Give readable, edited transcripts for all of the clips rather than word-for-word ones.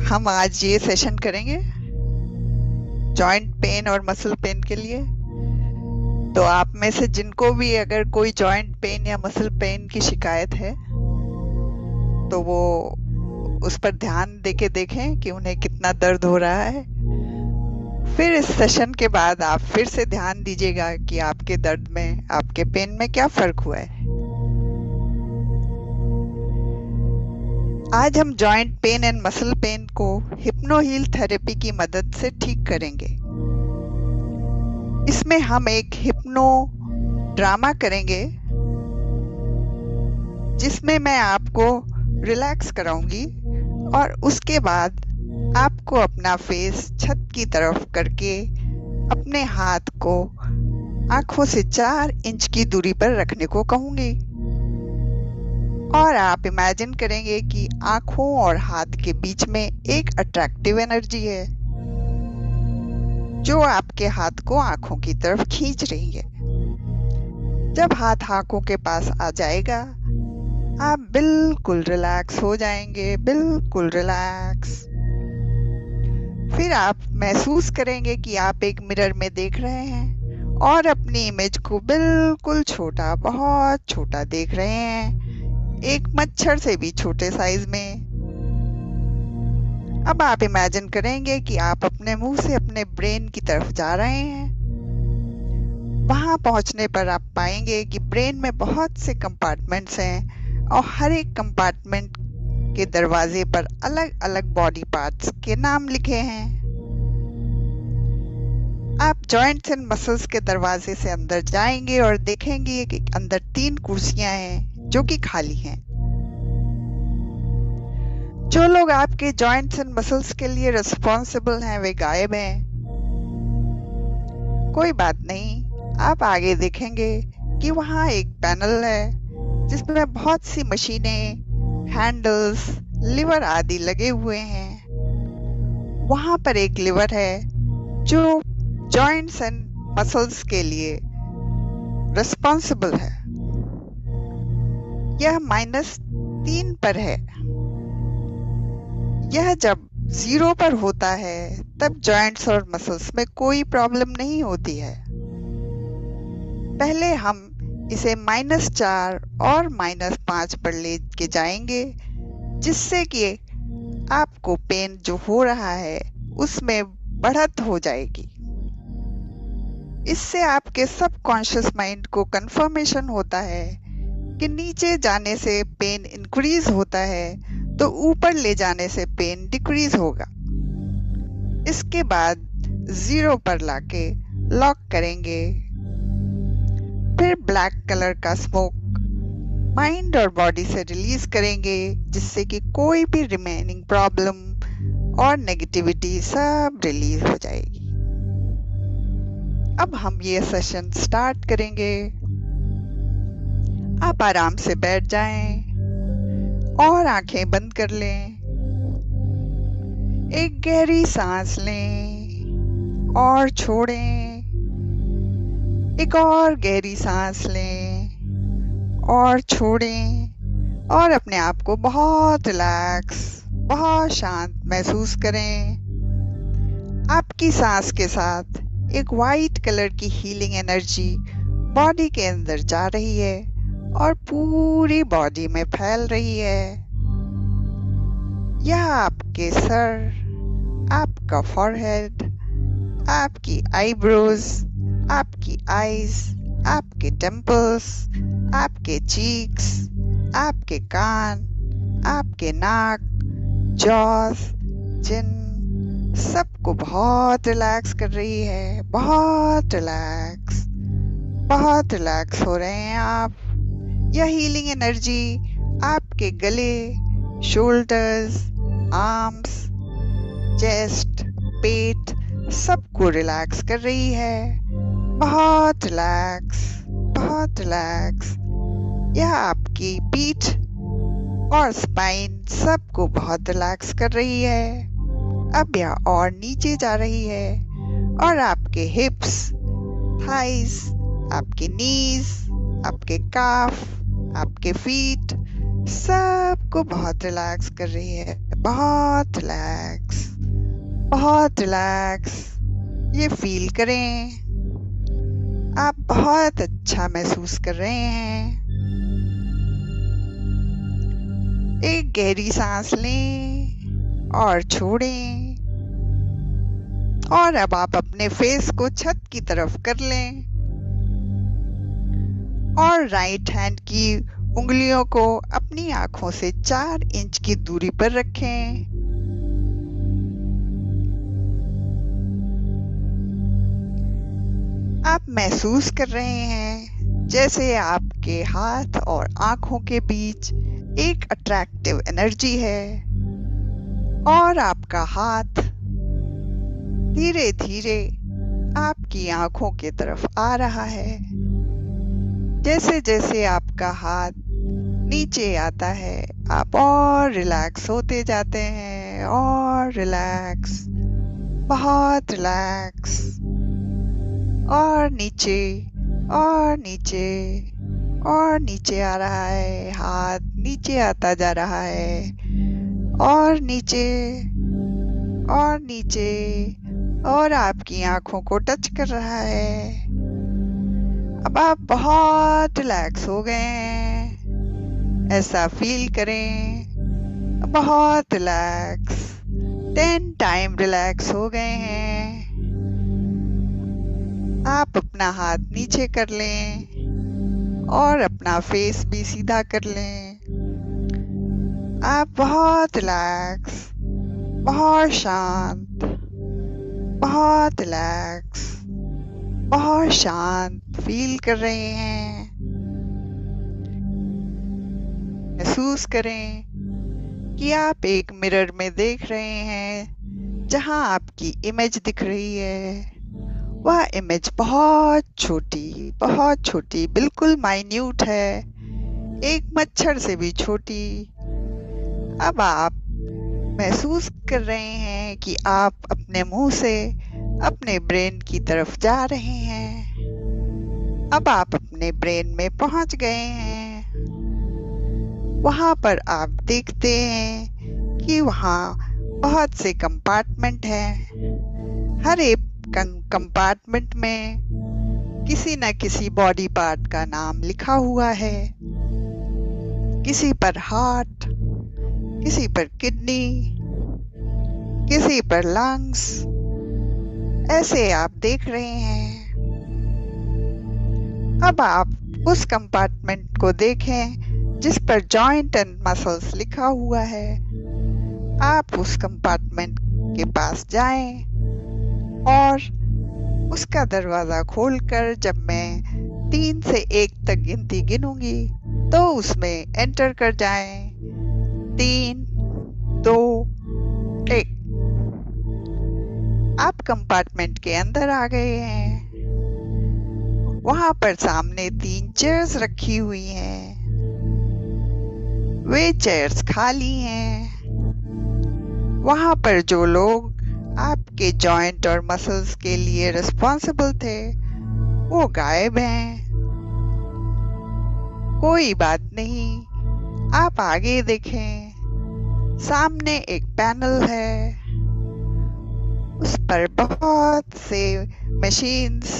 हम आज ये सेशन करेंगे जॉइंट पेन और मसल पेन के लिए। तो आप में से जिनको भी अगर कोई जॉइंट पेन या मसल पेन की शिकायत है तो वो उस पर ध्यान देके देखें कि उन्हें कितना दर्द हो रहा है। फिर इस सेशन के बाद आप फिर से ध्यान दीजिएगा कि आपके दर्द में, आपके पेन में क्या फर्क हुआ है। आज हम joint pain and muscle pain को हिप्नो हील थेरेपी की मदद से ठीक करेंगे। इसमें हम एक हिप्नो ड्रामा करेंगे जिसमें मैं आपको रिलैक्स कराऊंगी और उसके बाद आपको अपना फेस छत की तरफ करके अपने हाथ को आंखों से 4 इंच की दूरी पर रखने को कहूंगी और आप इमेजिन करेंगे कि आंखों और हाथ के बीच में एक अट्रैक्टिव एनर्जी है जो आपके हाथ को आंखों की तरफ खींच रही है। जब हाथ आंखों के पास आ जाएगा आप बिल्कुल रिलैक्स हो जाएंगे, बिल्कुल रिलैक्स। फिर आप महसूस करेंगे कि आप एक मिरर में देख रहे हैं और अपनी इमेज को बिल्कुल छोटा, बहुत छोटा देख रहे हैं, एक मच्छर से भी छोटे साइज में। अब आप इमेजिन करेंगे कि आप अपने मुंह से अपने ब्रेन की तरफ जा रहे हैं। वहां पहुंचने पर आप पाएंगे कि ब्रेन में बहुत से कंपार्टमेंट्स हैं और हर एक कंपार्टमेंट के दरवाजे पर अलग अलग बॉडी पार्ट्स के नाम लिखे हैं। आप जॉइंट्स एंड मसल्स के दरवाजे से अंदर जाएंगे और देखेंगे कि अंदर 3 कुर्सियां हैं जो कि खाली हैं। जो लोग आपके जॉइंट्स एंड मसल्स के लिए रिस्पॉन्सिबल हैं वे गायब हैं। कोई बात नहीं, आप आगे देखेंगे कि वहां एक पैनल है जिसमें बहुत सी मशीनें, हैंडल्स, लिवर आदि लगे हुए हैं। वहां पर एक लिवर है जो जॉइंट्स एंड मसल्स के लिए रिस्पॉन्सिबल है। यह -3 पर है। यह जब 0 पर होता है तब जॉइंट्स और मसल्स में कोई प्रॉब्लम नहीं होती है। पहले हम इसे -4 और -5 पर लेके जाएंगे जिससे कि आपको पेन जो हो रहा है उसमें बढ़त हो जाएगी। इससे आपके सबकॉन्शियस माइंड को कंफर्मेशन होता है कि नीचे जाने से पेन इंक्रीज होता है तो ऊपर ले जाने से पेन डिक्रीज होगा। इसके बाद 0 पर लाके लॉक करेंगे। फिर ब्लैक कलर का स्मोक माइंड और बॉडी से रिलीज करेंगे जिससे कि कोई भी रिमेनिंग प्रॉब्लम और नेगेटिविटी सब रिलीज हो जाएगी। अब हम ये सेशन स्टार्ट करेंगे। आप आराम से बैठ जाएं और आंखें बंद कर लें। एक गहरी सांस लें और छोड़ें। एक और गहरी सांस लें और छोड़ें और अपने आप को बहुत रिलैक्स, बहुत शांत महसूस करें। आपकी सांस के साथ एक वाइट कलर की हीलिंग एनर्जी बॉडी के अंदर जा रही है और पूरी बॉडी में फैल रही है। यह आपके सर, आपका फॉरहेड, आपकी आईब्रोज, आपकी आईज, आपके टेम्पल्स, आपके चीक्स, आपके कान, आपके नाक, जॉस, चिन सबको बहुत रिलैक्स कर रही है। बहुत रिलैक्स हो रहे हैं आप। यह हीलिंग एनर्जी आपके गले, शोल्डर्स, आर्म्स, चेस्ट, पेट सबको रिलैक्स कर रही है। बहुत रिलैक्स। यह आपकी पीठ और स्पाइन सबको बहुत रिलैक्स कर रही है। अब यह और नीचे जा रही है और आपके हिप्स, थाइस, आपके नीज, आपके काफ, आपके फीट सबको बहुत रिलैक्स कर रही है। बहुत रिलैक्स, बहुत रिलैक्स ये फील करें। आप बहुत अच्छा महसूस कर रहे हैं। एक गहरी सांस लें और छोड़ें। और अब आप अपने फेस को छत की तरफ कर लें और राइट हैंड की उंगलियों को अपनी आंखों से 4 इंच की दूरी पर रखें। आप महसूस कर रहे हैं जैसे आपके हाथ और आंखों के बीच एक अट्रैक्टिव एनर्जी है और आपका हाथ धीरे धीरे आपकी आंखों की तरफ आ रहा है। जैसे जैसे आपका हाथ नीचे आता है, आप और रिलैक्स होते जाते हैं और रिलैक्स, बहुत रिलैक्स, और नीचे और नीचे और नीचे आ रहा है। हाथ नीचे आता जा रहा है और नीचे और नीचे और आपकी आंखों को टच कर रहा है। अब आप बहुत रिलैक्स हो गए हैं, ऐसा फील करें। बहुत रिलैक्स, 10 टाइम रिलैक्स हो गए हैं। आप अपना हाथ नीचे कर लें और अपना फेस भी सीधा कर लें। आप बहुत रिलैक्स, बहुत शांत, बहुत रिलैक्स, बहुत शांत फील कर रहे हैं। महसूस करें कि आप एक मिरर में देख रहे हैं जहां आपकी इमेज दिख रही है। वह इमेज बहुत छोटी, बिल्कुल माइन्यूट है, एक मच्छर से भी छोटी। अब आप महसूस कर रहे हैं कि आप अपने मुंह से अपने ब्रेन की तरफ जा रहे हैं। अब आप अपने ब्रेन में पहुंच गए हैं। वहां पर आप देखते हैं कि वहां बहुत से कंपार्टमेंट हैं। हर एक कंपार्टमेंट में किसी न किसी बॉडी पार्ट का नाम लिखा हुआ है। किसी पर हार्ट, किसी पर किडनी, किसी पर लंग्स, ऐसे आप देख रहे हैं। अब आप उस कंपार्टमेंट को देखें जिस पर जॉइंट एंड मसल्स लिखा हुआ है। आप उस कंपार्टमेंट के पास जाएं और उसका दरवाजा खोलकर जब मैं 3 से 1 तक गिनती गिनूंगी तो उसमें एंटर कर जाएं। 3, 2, 1। आप कंपार्टमेंट के अंदर आ गए हैं। वहां पर सामने 3 चेयर्स रखी हुई हैं। वे चेयर्स खाली हैं। वहां पर जो लोग आपके जॉइंट और मसल्स के लिए रिस्पॉन्सिबल थे वो गायब हैं। कोई बात नहीं, आप आगे देखें। सामने एक पैनल है, उस पर बहुत से मशीन्स,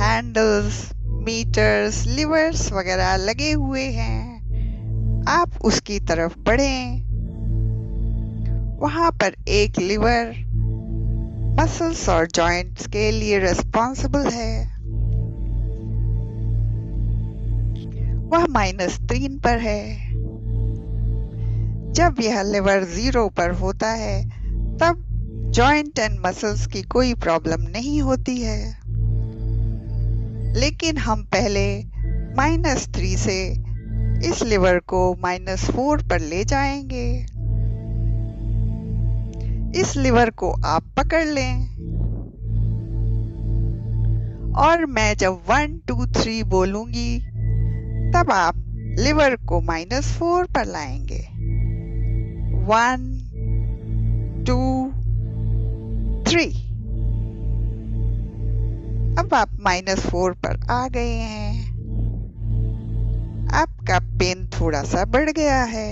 हैंडल्स, मीटर्स, लिवर्स वगैरह लगे हुए हैं। आप उसकी तरफ बढ़ें। वहां पर एक लिवर मसल्स और जॉइंट्स के लिए रिस्पॉन्सिबल है। वह -3 पर है। जब यह लिवर 0 पर होता है तब जॉइंट एंड मसल्स की कोई प्रॉब्लम नहीं होती है। लेकिन हम पहले -3 से इस लिवर को -4 पर ले जाएंगे। इस लिवर को आप पकड़ लें और मैं जब 1, 2, 3 बोलूंगी तब आप लिवर को -4 पर लाएंगे। 1, 2, 3। अब आप -4 पर आ गए हैं। आपका पेन थोड़ा सा बढ़ गया है।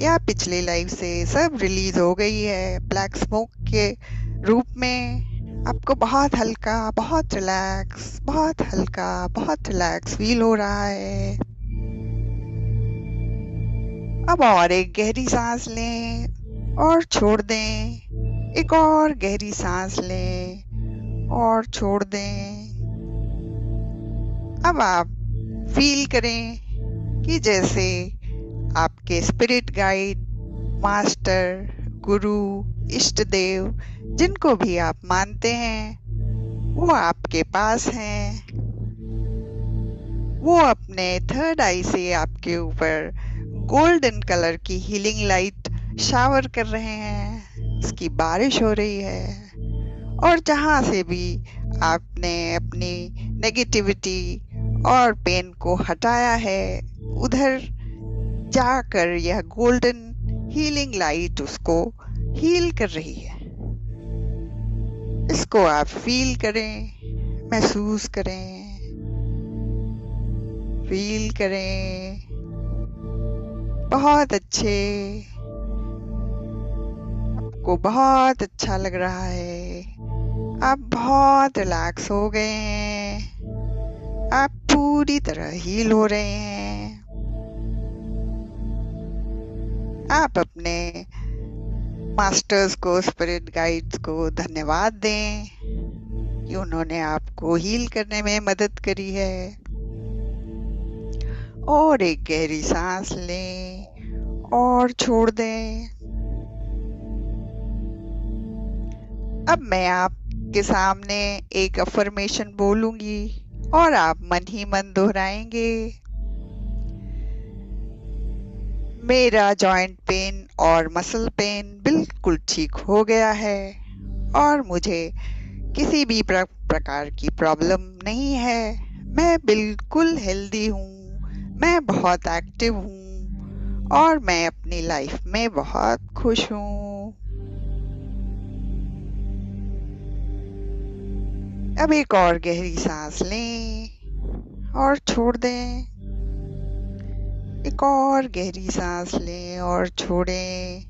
या पिछली लाइफ से सब रिलीज हो गई है ब्लैक स्मोक के रूप में। आपको बहुत हल्का, बहुत रिलैक्स, बहुत हल्का, बहुत रिलैक्स फील हो रहा है। अब और एक गहरी सांस लें और छोड़ दें। एक और गहरी सांस लें और छोड़ दें। अब आप फील करें कि जैसे आपके स्पिरिट गाइड, मास्टर, गुरु, इष्ट देव, जिनको भी आप मानते हैं, वो आपके पास हैं। वो अपने थर्ड आई से आपके ऊपर गोल्डन कलर की हीलिंग लाइट शावर कर रहे हैं। उसकी बारिश हो रही है और जहां से भी आपने अपनी नेगेटिविटी और पेन को हटाया है, उधर जाकर यह गोल्डन हीलिंग लाइट उसको हील कर रही है। इसको आप फील करें, महसूस करें, फील करें। बहुत अच्छे, आपको बहुत अच्छा लग रहा है। आप बहुत रिलैक्स हो गए हैं। आप पूरी तरह हील हो रहे हैं। आप अपने मास्टर्स को, स्पिरिट गाइड्स को धन्यवाद दें कि उन्होंने आपको हील करने में मदद करी है। और एक गहरी सांस लें और छोड़ दें। अब मैं आपके सामने एक अफर्मेशन बोलूंगी और आप मन ही मन दोहराएंगे। मेरा जॉइंट पेन और मसल पेन बिल्कुल ठीक हो गया है और मुझे किसी भी प्रकार की प्रॉब्लम नहीं है। मैं बिल्कुल हेल्दी हूँ। मैं बहुत एक्टिव हूँ और मैं अपनी लाइफ में बहुत खुश हूँ। अब एक और गहरी सांस लें और छोड़ दें। एक और गहरी सांस लें और छोड़ें।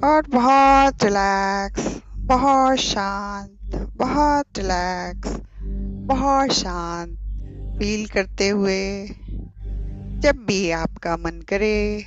और बहुत रिलैक्स, बहुत शांत, बहुत रिलैक्स, बहुत शांत फील करते हुए जब भी आपका मन करे